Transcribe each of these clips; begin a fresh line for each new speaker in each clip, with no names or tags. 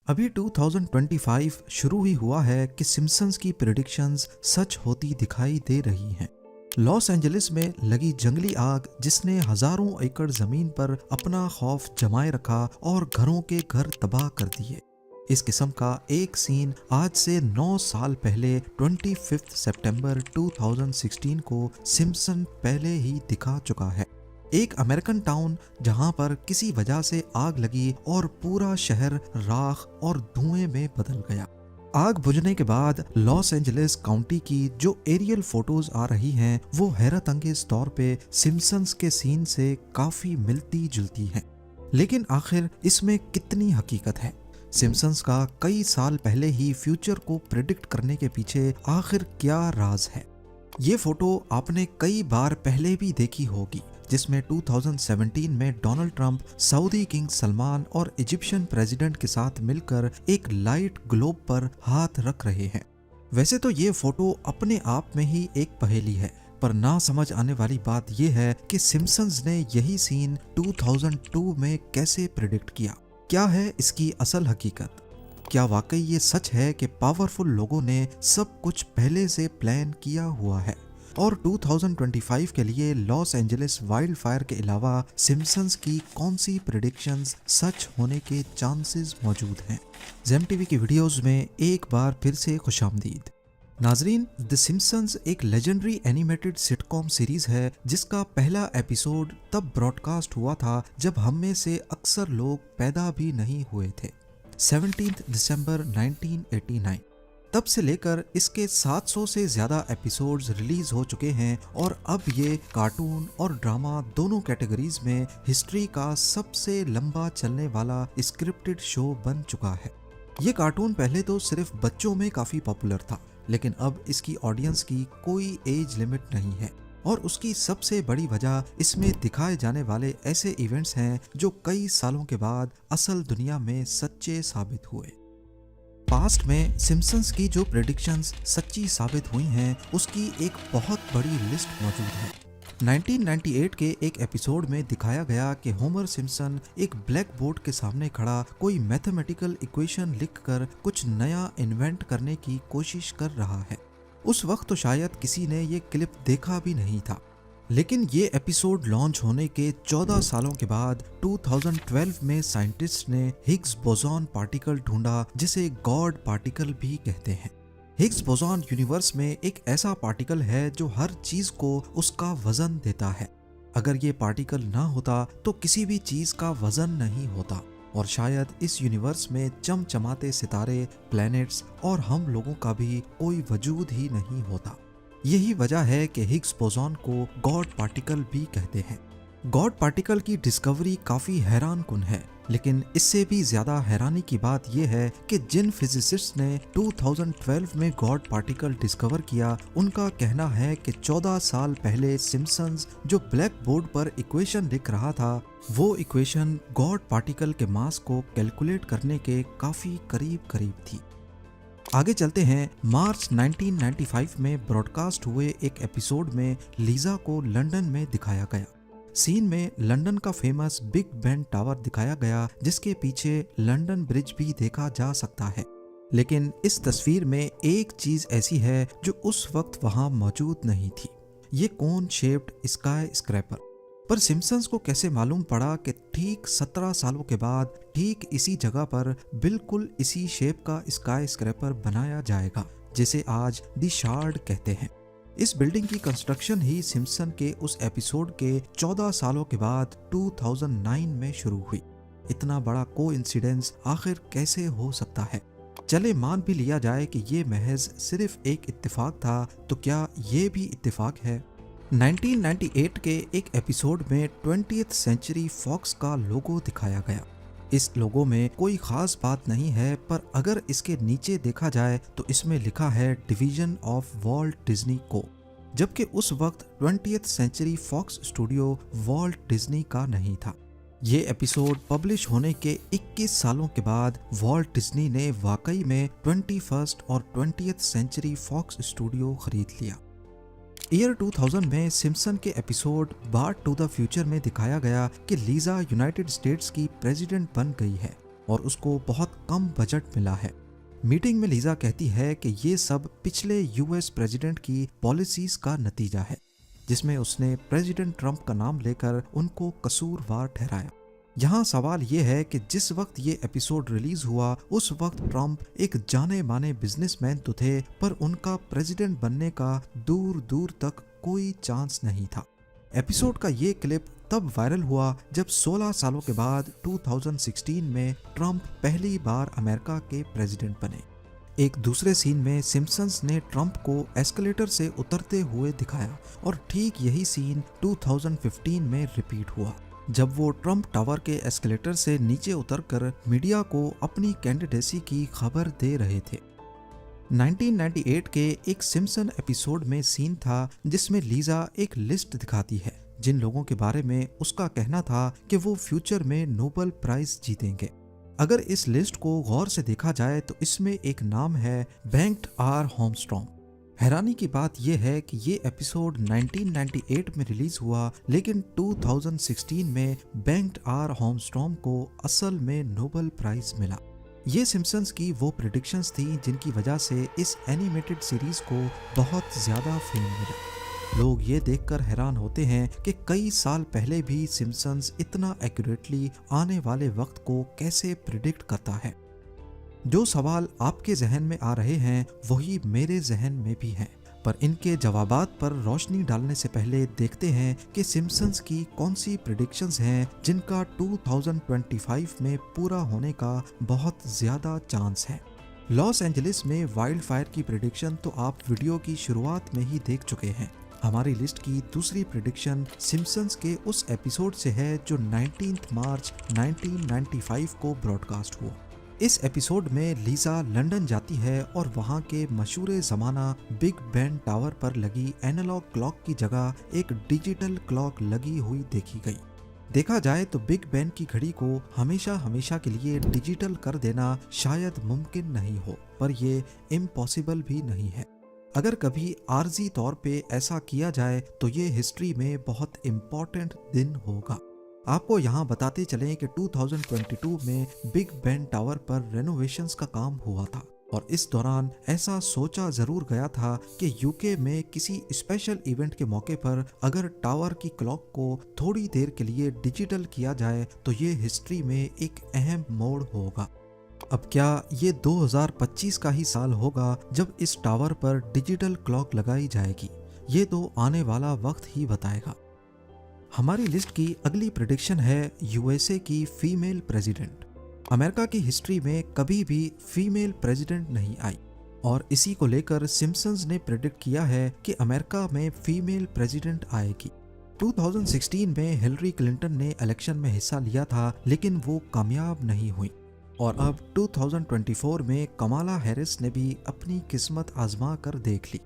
अभी 2025 शुरू ही हुआ है कि सिम्पसन्स की प्रेडिक्शंस सच होती दिखाई दे रही हैं। लॉस एंजलिस में लगी जंगली आग जिसने हजारों एकड़ जमीन पर अपना खौफ जमाए रखा और घरों के घर तबाह कर दिए। इस किस्म का एक सीन आज से 9 साल पहले 25 सितंबर 2016 को सिम्पसन पहले ही दिखा चुका है। एक अमेरिकन टाउन जहां पर किसी वजह से आग लगी और पूरा शहर राख और धुएं में बदल गया। आग बुझने के बाद लॉस एंजलिस काउंटी की जो एरियल फोटोज आ रही हैं वो हैरत अंगेज तौर पे सिम्पसन्स के सीन से काफी मिलती जुलती हैं। लेकिन आखिर इसमें कितनी हकीकत है? सिम्पसन्स का कई साल पहले ही फ्यूचर को प्रेडिक्ट करने के पीछे आखिर क्या राज है? ये फोटो आपने कई बार पहले भी देखी होगी, जिसमें 2017 में Donald Trump Saudi king Salman और इजिप्शियन प्रेसिडेंट के साथ मिलकर एक लाइट ग्लोब पर हाथ रख रहे हैं। वैसे तो ये फोटो अपने आप में ही एक पहेली है, पर ना समझ आने वाली बात यह है कि सिम्पसन्स ने यही सीन 2002 में कैसे प्रेडिक्ट किया। क्या है इसकी असल हकीकत? क्या वाकई ये सच है कि पावरफुल लोगों ने सब कुछ पहले से प्लान किया हुआ है और 2025 के लिए लॉस एंजलिस वाइल्ड फायर के अलावा सिम्पसन्स की कौन सी प्रेडिक्शंस सच होने के चांसेस मौजूद हैं? जेम टीवी की वीडियोस में एक बार फिर से खुशामदीद। नाजरीन, द सिम्पसन्स एक लेजेंडरी एनिमेटेड सिटकॉम सीरीज है जिसका पहला एपिसोड तब ब्रॉडकास्ट हुआ था जब हम में से अक्सर लोग पैदा भी नहीं हुए थे, 17 दिसंबर 1989। तब से लेकर इसके 700 से ज्यादा एपिसोड्स रिलीज हो चुके हैं और अब ये कार्टून और ड्रामा दोनों कैटेगरीज में हिस्ट्री का सबसे लंबा चलने वाला स्क्रिप्टेड शो बन चुका है। ये कार्टून पहले तो सिर्फ बच्चों में काफी पॉपुलर था, लेकिन अब इसकी ऑडियंस की कोई एज लिमिट नहीं है और उसकी सबसे बड़ी वजह इसमें दिखाए जाने वाले ऐसे इवेंट्स हैं जो कई सालों के बाद असल दुनिया में सच्चे साबित हुए। पास्ट में सिम्पसन्स की जो प्रेडिक्शंस सच्ची साबित हुई हैं उसकी एक बहुत बड़ी लिस्ट मौजूद है। 1998 के एक एपिसोड में दिखाया गया कि होमर सिम्पसन एक ब्लैक बोर्ड के सामने खड़ा कोई मैथमेटिकल इक्वेशन लिखकर कुछ नया इन्वेंट करने की कोशिश कर रहा है। उस वक्त तो शायद किसी ने ये क्लिप देखा भी नहीं था, लेकिन ये एपिसोड लॉन्च होने के 14 सालों के बाद 2012 में साइंटिस्ट ने हिग्स बोसॉन पार्टिकल ढूंढा जिसे गॉड पार्टिकल भी कहते हैं। हिग्स बोसॉन यूनिवर्स में एक ऐसा पार्टिकल है जो हर चीज को उसका वजन देता है। अगर ये पार्टिकल ना होता तो किसी भी चीज का वजन नहीं होता और शायद इस यूनिवर्स में चमचमाते सितारे, प्लैनेट्स और हम लोगों का भी कोई वजूद ही नहीं होता। यही वजह है कि हिग्स बोसॉन को गॉड पार्टिकल भी कहते हैं। गॉड पार्टिकल की डिस्कवरी काफी हैरान कुन है, लेकिन इससे भी ज्यादा हैरानी की बात यह है कि जिन फिजिसिस्ट ने 2012 में गॉड पार्टिकल डिस्कवर किया उनका कहना है कि 14 साल पहले सिम्पसन्स जो ब्लैक बोर्ड पर इक्वेशन लिख रहा था वो इक्वेशन गॉड पार्टिकल के मास को कैलकुलेट करने के काफी करीब थी। आगे चलते हैं। मार्च 1995 में ब्रॉडकास्ट हुए एक एपिसोड में लीजा को लंदन में दिखाया गया। सीन में लंदन का फेमस बिग बेन टावर दिखाया गया जिसके पीछे लंदन ब्रिज भी देखा जा सकता है। लेकिन इस तस्वीर में एक चीज ऐसी है जो उस वक्त वहां मौजूद नहीं थी, ये कोन शेप्ड स्काई स्क्रैपर। पर सिम्पसन्स को कैसे मालूम पड़ा कि ठीक 17 सालों के बाद ठीक इसी जगह पर बिल्कुल इसी शेप का स्काई स्क्रैपर बनाया जाएगा जिसे आज द शार्ड कहते हैं। इस बिल्डिंग की कंस्ट्रक्शन ही सिम्पसन के उस एपिसोड के 14 सालों के बाद 2009 में शुरू हुई। इतना बड़ा कोइंसिडेंस आखिर कैसे हो सकता है? चले मान भी लिया जाए कि ये महज सिर्फ एक इत्तेफाक था, तो क्या ये भी इत्तेफाक है? 1998 के एक एपिसोड में 20th सेंचुरी फॉक्स का लोगो दिखाया गया। इस लोगो में कोई खास बात नहीं है, पर अगर इसके नीचे देखा जाए तो इसमें लिखा है डिवीजन ऑफ वॉल्ट डिज्नी को, जबकि उस वक्त 20th century Fox studio Walt Disney का नहीं था। ये एपिसोड पब्लिश होने के 21 सालों के बाद वॉल्ट डिज्नी ने वाकई में 21st और 20th सेंचुरी फॉक्स स्टूडियो खरीद लिया। ईयर 2000 में सिम्पसन के episode Bart to the future में दिखाया गया कि लीजा यूनाइटेड स्टेट्स की प्रेसिडेंट बन गई है और उसको बहुत कम बजट मिला है। मीटिंग में लीजा कहती है कि ये सब पिछले यूएस प्रेसिडेंट की पॉलिसीज का नतीजा है, जिसमें उसने प्रेसिडेंट ट्रंप का नाम लेकर उनको कसूरवार ठहराया। यहाँ सवाल ये है कि जिस वक्त ये एपिसोड रिलीज हुआ उस वक्त ट्रंप एक जाने माने बिजनेसमैन तो थे, पर उनका प्रेसिडेंट बनने का दूर दूर तक कोई चांस नहीं था। एपिसोड का ये क्लिप तब वायरल हुआ जब 16 सालों के बाद 2016 में ट्रंप पहली बार अमेरिका के प्रेसिडेंट बने। एक दूसरे सीन में सिम्पसन्स ने ट्रंप को एस्केलेटर से उतरते हुए दिखाया और ठीक यही सीन 2015 में रिपीट हुआ, जब वो ट्रंप टावर के एस्केलेटर से नीचे उतरकर मीडिया को अपनी कैंडिडेसी की खबर दे रहे थे। 1998 के एक सिम्पसन एपिसोड में सीन था जिसमें लीजा एक लिस्ट दिखाती है जिन लोगों के बारे में उसका कहना था कि वो फ्यूचर में नोबेल प्राइज जीतेंगे। अगर इस लिस्ट को गौर से देखा जाए तो इसमें एक नाम है बेंट आर आर्मस्ट्रॉन्ग। हैरानी की बात यह है कि ये एपिसोड 1998 में रिलीज हुआ, लेकिन 2016 में बेंट आर आर्मस्ट्रॉन्ग को असल में नोबेल प्राइज मिला। ये सिम्पसन्स की वो प्रेडिक्शंस थी जिनकी वजह से इस एनिमेटेड सीरीज को बहुत ज्यादा फेम मिला। लोग ये देखकर हैरान होते हैं कि कई साल पहले भी सिम्पसन्स इतना एक्यूरेटली आने वाले वक्त को कैसे प्रिडिक्ट करता है। जो सवाल आपके जहन में आ रहे हैं वही मेरे जहन में भी हैं, पर इनके जवाबात पर रोशनी डालने से पहले देखते हैं कि सिम्पसन्स की कौन सी प्रेडिक्शंस हैं जिनका 2025 में पूरा होने का बहुत ज्यादा चांस है। लॉस एंजलिस में वाइल्ड फायर की प्रेडिक्शन तो आप वीडियो की शुरुआत में ही देख चुके हैं। हमारी लिस्ट की दूसरी प्रेडिक्शन सिम्पसन्स के उस एपिसोड से है जो 19 मार्च 1995 को ब्रॉडकास्ट हुआ। इस एपिसोड में लीजा लंदन जाती है और वहां के मशहूर जमाना बिग बेन टावर पर लगी एनालॉग क्लॉक की जगह एक डिजिटल क्लॉक लगी हुई देखी गई। देखा जाए तो बिग बेन की घड़ी को हमेशा हमेशा के लिए डिजिटल कर देना शायद मुमकिन नहीं हो, पर ये इम्पॉसिबल भी नहीं है। अगर कभी आर्जी तौर पे ऐसा किया जाए तो ये हिस्ट्री में बहुत इम्पोर्टेंट दिन होगा। आपको यहाँ बताते चलें कि 2022 में बिग बेन टावर पर रेनोवेशंस का काम हुआ था और इस दौरान ऐसा सोचा जरूर गया था कि यूके में किसी स्पेशल इवेंट के मौके पर अगर टावर की क्लॉक को थोड़ी देर के लिए डिजिटल किया जाए तो ये हिस्ट्री में एक अहम मोड़ होगा। अब क्या ये 2025 का ही साल होगा जब इस टावर पर डिजिटल क्लॉक लगाई जाएगी? ये तो आने वाला वक्त ही बताएगा। हमारी लिस्ट की अगली प्रेडिक्शन है यूएसए की फीमेल प्रेसिडेंट। अमेरिका की हिस्ट्री में कभी भी फीमेल प्रेसिडेंट नहीं आई और इसी को लेकर सिम्पसन्स ने प्रेडिक्ट किया है कि अमेरिका में फीमेल प्रेसिडेंट आएगी। 2016 में हिलरी क्लिंटन ने इलेक्शन में हिस्सा लिया था, लेकिन वो कामयाब नहीं हुई और अब 2024 में कमाला हैरिस ने भी अपनी किस्मत आजमा कर देख ली।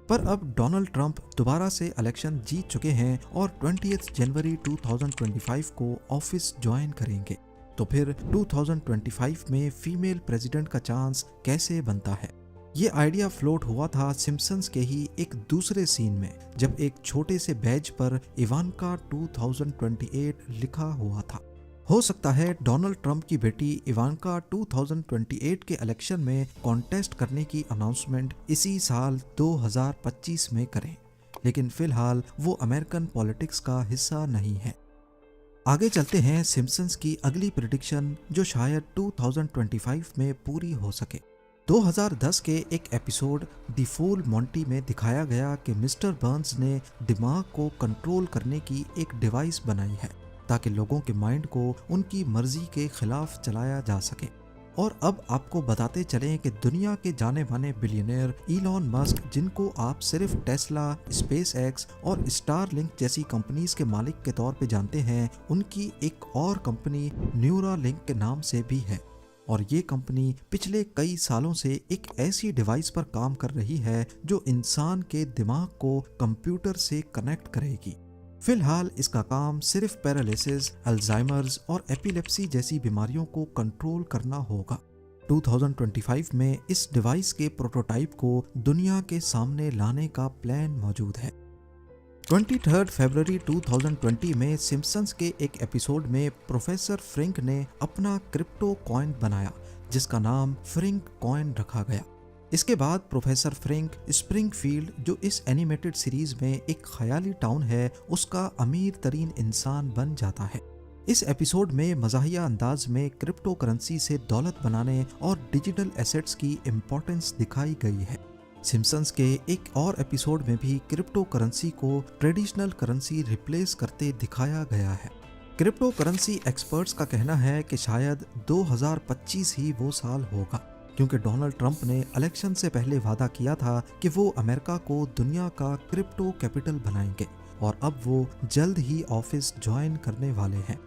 पर अब डोनाल्ड ट्रंप दोबारा से इलेक्शन जीत चुके हैं और 20 जनवरी 2025 को ऑफिस ज्वाइन करेंगे। तो फिर 2025 में फीमेल प्रेसिडेंट का चांस कैसे बनता है? ये आइडिया फ्लोट हुआ था सिम्पसन्स के ही एक दूसरे सीन में, जब एक छोटे से बैज पर इवांका 2028 लिखा हुआ था। हो सकता है डोनाल्ड ट्रंप की बेटी इवांका 2028 के इलेक्शन में कॉन्टेस्ट करने की अनाउंसमेंट इसी साल 2025 में करें, लेकिन फिलहाल वो अमेरिकन पॉलिटिक्स का हिस्सा नहीं है। आगे चलते हैं सिम्पसन्स की अगली प्रेडिक्शन जो शायद 2025 में पूरी हो सके। 2010 के एक एपिसोड द फूल मॉन्टी में दिखाया गया कि मिस्टर बर्न्स ने दिमाग को कंट्रोल करने की एक डिवाइस बनाई है ताकि लोगों के माइंड को उनकी मर्जी के खिलाफ चलाया जा सके। और अब आपको बताते चलें कि दुनिया के जाने माने बिलियनियर इलॉन मस्क, जिनको आप सिर्फ टेस्ला, स्पेस एक्स और स्टारलिंक जैसी कंपनीज के मालिक के तौर पे जानते हैं, उनकी एक और कंपनी न्यूरालिंक के नाम से भी है और ये कंपनी पिछले कई सालों से एक ऐसी डिवाइस पर काम कर रही है जो इंसान के दिमाग को कंप्यूटर से कनेक्ट करेगी। फिलहाल इसका काम सिर्फ पैरालिसिस, अल्जाइमर्स और एपिलेप्सी जैसी बीमारियों को कंट्रोल करना होगा। 2025 में इस डिवाइस के प्रोटोटाइप को दुनिया के सामने लाने का प्लान मौजूद है। 23 फरवरी 2020 में सिम्पसन्स के एक एपिसोड में प्रोफेसर फ्रिंक ने अपना क्रिप्टो कॉइन बनाया जिसका नाम फ्रिंक कॉइन रखा गया। इसके बाद प्रोफेसर फ्रिंक स्प्रिंगफील्ड, जो इस एनिमेटेड सीरीज में एक ख्याली टाउन है, उसका अमीर तरीन इंसान बन जाता है। इस एपिसोड में मज़ाहिया अंदाज में क्रिप्टो करेंसी से दौलत बनाने और डिजिटल एसेट्स की इम्पोर्टेंस दिखाई गई है। सिम्पसन्स के एक और एपिसोड में भी क्रिप्टो करेंसी को ट्रेडिशनल करेंसी रिप्लेस करते दिखाया गया है। क्रिप्टो करेंसी एक्सपर्ट्स का कहना है कि शायद 2025 ही वो साल होगा, क्योंकि डोनाल्ड ट्रंप ने इलेक्शन से पहले वादा किया था कि वो अमेरिका को दुनिया का क्रिप्टो कैपिटल बनाएंगे और अब वो जल्द ही ऑफिस ज्वाइन करने वाले हैं।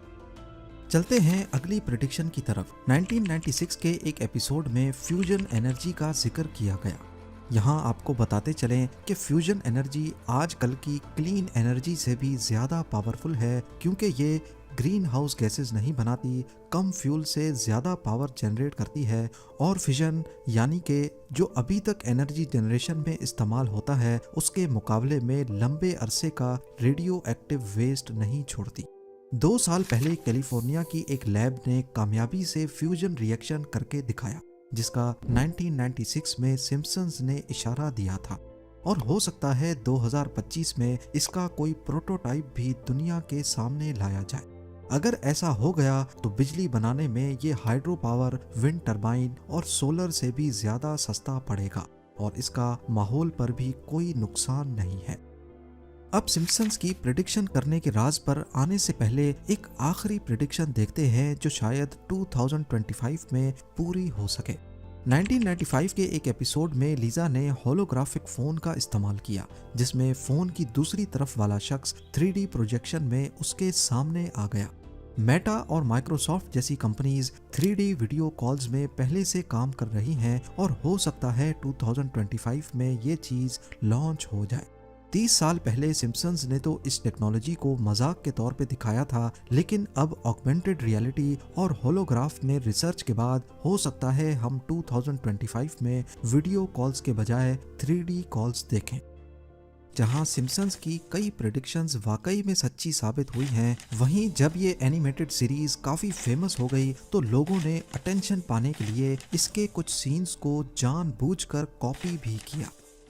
चलते हैं अगली प्रेडिक्शन की तरफ। 1996 के एक एपिसोड में फ्यूजन एनर्जी का जिक्र किया गया। यहाँ आपको बताते चलें कि फ्यूजन एनर्जी आजकल की क्लीन एनर्जी से भी ज़्यादा पावरफुल है, क्योंकि ये ग्रीन हाउस गैसेस नहीं बनाती, कम फ्यूल से ज़्यादा पावर जनरेट करती है और फिजन यानी कि जो अभी तक एनर्जी जनरेशन में इस्तेमाल होता है उसके मुकाबले में लंबे अरसे का रेडियो एक्टिव वेस्ट नहीं छोड़ती। 2 साल पहले कैलिफोर्निया की एक लैब ने कामयाबी से फ्यूजन रिएक्शन करके दिखाया, जिसका 1996 में सिम्पसन्स ने इशारा दिया था और हो सकता है 2025 में इसका कोई प्रोटोटाइप भी दुनिया के सामने लाया जाए। अगर ऐसा हो गया तो बिजली बनाने में ये हाइड्रो पावर, विंड टरबाइन और सोलर से भी ज्यादा सस्ता पड़ेगा और इसका माहौल पर भी कोई नुकसान नहीं है। अब सिम्पसन्स की प्रेडिक्शन करने के राज पर आने से पहले एक आखिरी प्रेडिक्शन देखते हैं जो शायद 2025 में पूरी हो सके। 1995 के एक एपिसोड में लीजा ने होलोग्राफिक फोन का इस्तेमाल किया, जिसमें फोन की दूसरी तरफ वाला शख्स 3D प्रोजेक्शन में उसके सामने आ गया। मेटा और माइक्रोसॉफ्ट जैसी कंपनीज 3D वीडियो कॉल्स में पहले से काम कर रही हैं और हो सकता है 2025 में ये चीज लॉन्च हो जाए। 30 साल पहले सिम्पसन्स ने तो इस टेक्नोलॉजी को मजाक के तौर पे दिखाया था, लेकिन अब ऑगमेंटेड रियलिटी और होलोग्राफ में रिसर्च के बाद हो सकता है हम 2025 में वीडियो कॉल्स के बजाय 3D कॉल्स देखें। जहां सिम्पसन्स की कई प्रेडिक्शंस वाकई में सच्ची साबित हुई हैं, वहीं जब ये एनिमेटेड सीरीज काफी फेमस हो गई तो लोगों ने अटेंशन पाने के लिए इसके कुछ सीन्स को जानबूझकर कॉपी भी किया।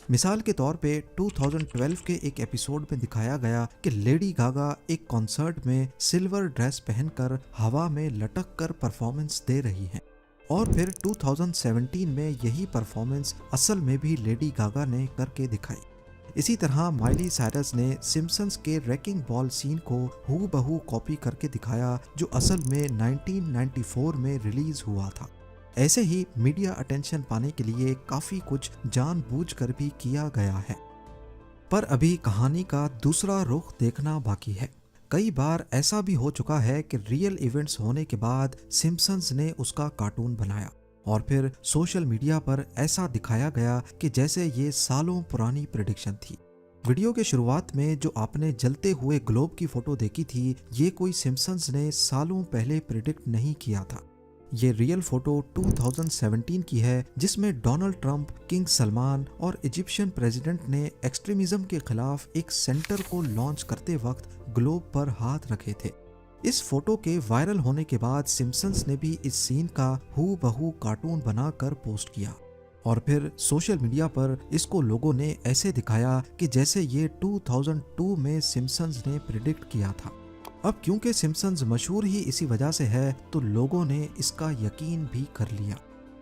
मिसाल के तौर पे 2012 के एक एपिसोड में दिखाया गया कि लेडी गागा एक कॉन्सर्ट में सिल्वर ड्रेस पहनकर हवा में लटक कर परफॉर्मेंस दे रही हैं और फिर 2017 में यही परफॉर्मेंस असल में भी लेडी गागा ने करके दिखाई। इसी तरह माइली साइरस ने सिम्पसन्स के रैकिंग बॉल सीन को हूबहू कॉपी करके दिखाया, जो असल में 1994 में रिलीज हुआ था। ऐसे ही मीडिया अटेंशन पाने के लिए काफी कुछ जानबूझकर भी किया गया है। पर अभी कहानी का दूसरा रुख देखना बाकी है। कई बार ऐसा भी हो चुका है कि रियल इवेंट्स होने के बाद सिम्पसन्स ने उसका कार्टून बनाया और फिर सोशल मीडिया पर ऐसा दिखाया गया कि जैसे ये सालों पुरानी प्रेडिक्शन थी। वीडियो के शुरुआत में जो आपने जलते हुए ग्लोब की फोटो देखी थी, ये कोई सिम्पसन्स ने सालों पहले प्रेडिक्ट नहीं किया था। ये रियल फोटो 2017 की है, जिसमें डोनाल्ड ट्रंप, किंग सलमान और इजिप्शियन प्रेसिडेंट ने एक्सट्रीमिज्म के खिलाफ एक सेंटर को लॉन्च करते वक्त ग्लोब पर हाथ रखे थे। इस फोटो के वायरल होने के बाद सिम्पसन्स ने भी इस सीन का हूबहू कार्टून बनाकर पोस्ट किया और फिर सोशल मीडिया पर इसको लोगों ने ऐसे दिखाया कि जैसे ये 2002 में सिम्पसन्स ने प्रिडिक्ट किया था। अब क्योंकि सिम्पसन्स मशहूर ही इसी वजह से है तो लोगों ने इसका यकीन भी कर लिया।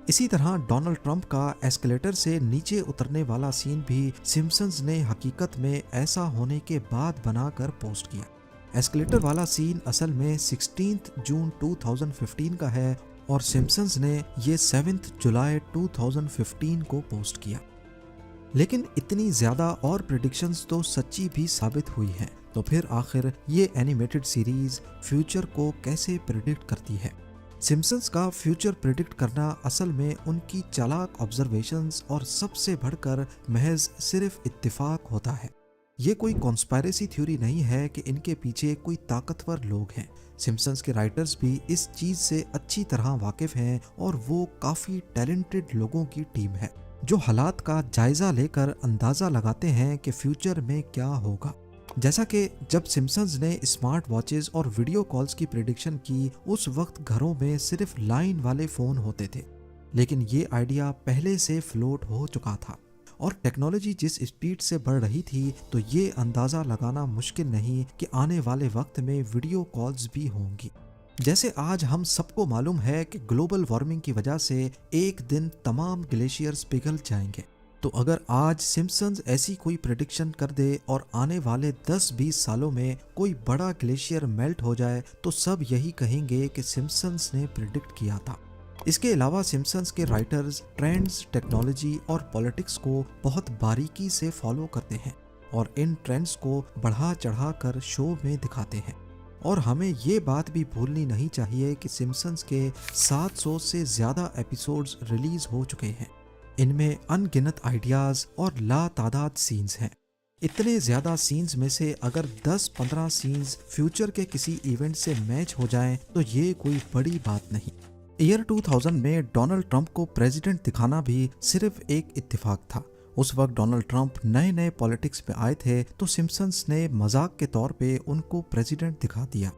इसी तरह डोनाल्ड ट्रंप का एस्केलेटर से नीचे उतरने वाला सीन भी सिम्पसन्स ने हकीकत में ऐसा होने के बाद बनाकर पोस्ट किया। एस्केलेटर वाला सीन असल में 16 जून 2015 का है और सिम्पसन्स ने ये 7 जुलाई 2015 को पोस्ट किया। लेकिन इतनी ज्यादा और प्रेडिक्शंस तो सच्ची भी साबित हुई हैं, तो फिर आखिर ये एनिमेटेड सीरीज फ्यूचर को कैसे प्रेडिक्ट करती है? सिम्पसन्स का फ्यूचर प्रेडिक्ट करना असल में उनकी चालाक ऑब्जर्वेशंस और सबसे बढ़कर महज सिर्फ इत्तेफाक होता है। ये कोई कॉन्स्पायरेसी थ्योरी नहीं है कि इनके पीछे कोई ताकतवर लोग हैं। सिम्पसन्स के राइटर्स भी इस चीज से अच्छी तरह वाकिफ हैं और वो काफी टैलेंटेड लोगों की टीम है जो हालात का जायजा लेकर अंदाजा लगाते हैं कि फ्यूचर में क्या होगा। जैसा कि जब सिम्पसन्स ने स्मार्ट वॉचेस और वीडियो कॉल्स की प्रिडिक्शन की, उस वक्त घरों में सिर्फ लाइन वाले फोन होते थे, लेकिन ये आइडिया पहले से फ्लोट हो चुका था और टेक्नोलॉजी जिस स्पीड से बढ़ रही थी, तो ये अंदाज़ा लगाना मुश्किल नहीं कि आने वाले वक्त में वीडियो कॉल्स भी होंगी। जैसे आज हम सबको मालूम है कि ग्लोबल वार्मिंग की वजह से एक दिन तमाम ग्लेशियर्स पिघल जाएंगे, तो अगर आज सिम्पसन्स ऐसी कोई प्रेडिक्शन कर दे और आने वाले 10-20 सालों में कोई बड़ा ग्लेशियर मेल्ट हो जाए, तो सब यही कहेंगे कि सिम्पसन्स ने प्रिडिक्ट किया था। इसके अलावा सिम्पसन्स के राइटर्स ट्रेंड्स, टेक्नोलॉजी और पॉलिटिक्स को बहुत बारीकी से फॉलो करते हैं और इन ट्रेंड्स को बढ़ा चढ़ा कर शो में दिखाते हैं। और हमें ये बात भी भूलनी नहीं चाहिए कि सिम्पसन्स के 700 से ज़्यादा एपिसोड्स रिलीज हो चुके हैं। इनमें अनगिनत आइडियाज़ और लातादाद सीन्स हैं। इतने ज़्यादा सीन्स में से अगर 10-15 सीन्स फ्यूचर के किसी इवेंट से मैच हो जाएं, तो ये कोई बड़ी बात नहीं। ईयर 2000 में डोनाल्ड ट्रंप को प्रेसिडेंट दिखाना भी सिर्फ एक इत्तेफाक था। उस वक्त डोनाल्ड ट्रंप नए नए पॉलिटिक्स में आए थे, तो सिम्पसन्स ने मजाक के तौर पे उनको प्रेसिडेंट दिखा दिया।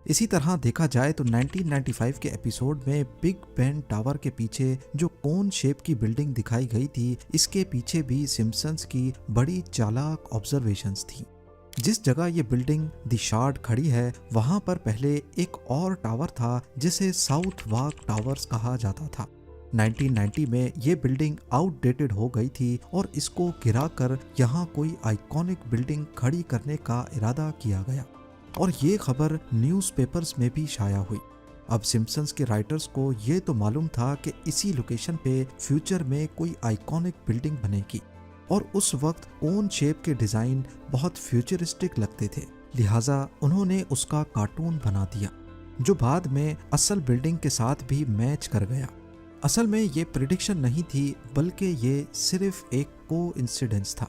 इसी तरह देखा जाए तो 1995 के एपिसोड में बिग बेन टावर के पीछे जो कोन शेप की बिल्डिंग दिखाई गई थी, इसके पीछे भी सिम्पसन्स की बड़ी चालाक ऑब्जर्वेशंस थी। जिस जगह ये बिल्डिंग द शार्ड खड़ी है, वहां पर पहले एक और टावर था जिसे साउथ वार्क टावर्स कहा जाता था। 1990 में ये बिल्डिंग आउटडेटेड हो गई थी और इसको गिराकर यहाँ कोई आइकॉनिक बिल्डिंग खड़ी करने का इरादा किया गया और ये खबर न्यूज़पेपर्स में भी शाया हुई। अब सिम्पसन्स के राइटर्स को ये तो मालूम था कि इसी लोकेशन पे फ्यूचर में कोई आइकॉनिक बिल्डिंग बनेगी और उस वक्त कोन शेप के डिज़ाइन बहुत फ्यूचरिस्टिक लगते थे, लिहाजा उन्होंने उसका कार्टून बना दिया जो बाद में असल बिल्डिंग के साथ भी मैच कर गया। असल में ये प्रिडिक्शन नहीं थी, बल्कि ये सिर्फ एक कोइंसिडेंस था।